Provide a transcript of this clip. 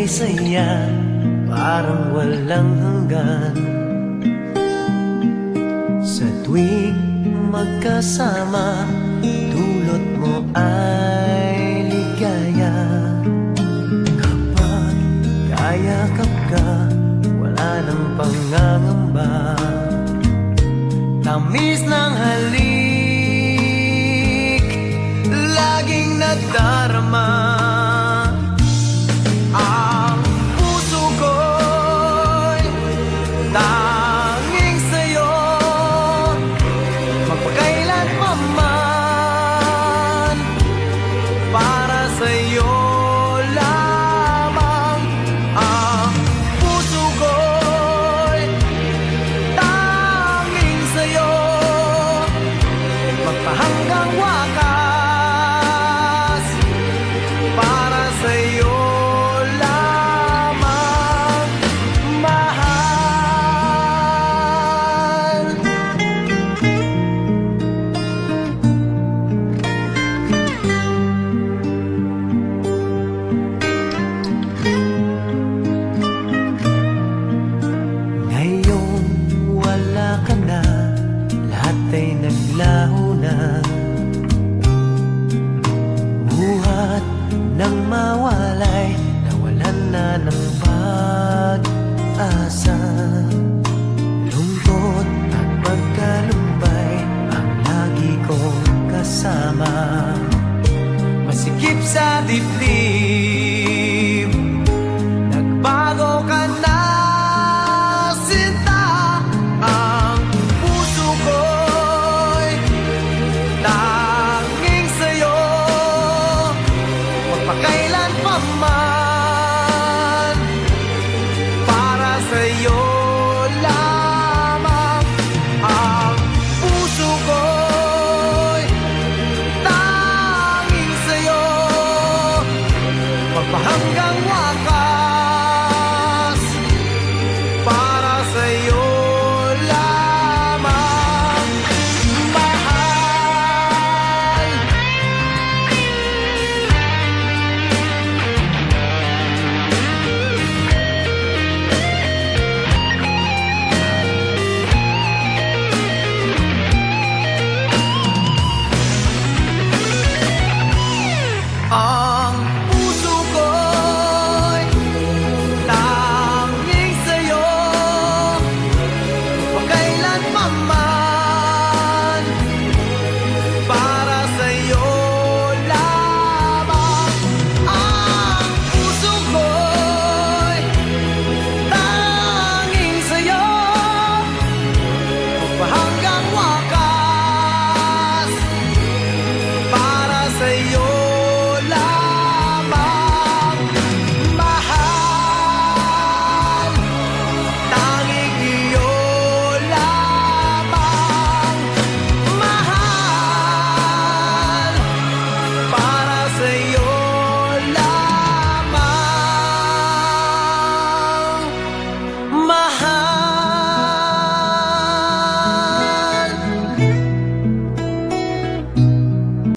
saya parang walang hanggan. Sa tuwing magkasama, dulot mo ay ligaya. Kapag kayakap ka, wala nang pangangamba. Tamis ng halik, laging nadarama. Ang puso ko'y tanging sa'yo, magpakailan pa man. Para sa'yo lamang. Ang puso ko'y tanging sa'yo, magpahanggang wakas. Para sa'yo lamang, mahal. Ngayong wala ka na, lahat ay naglaho na. Buhat nang mawalay, nawalan na ng pag-asa. Lungkot at pagkalumbay ang lagi kong kasama. Masikip sa dibdib, nagbago ka na, sinta. Ang puso ko'y tanging sa'yo, magpakailan pa man. Para sa'yo lamang. Ang puso ko'y tanging sa'yo, magpahanggang wakas. Para sa'yo lamang, mahal. Ah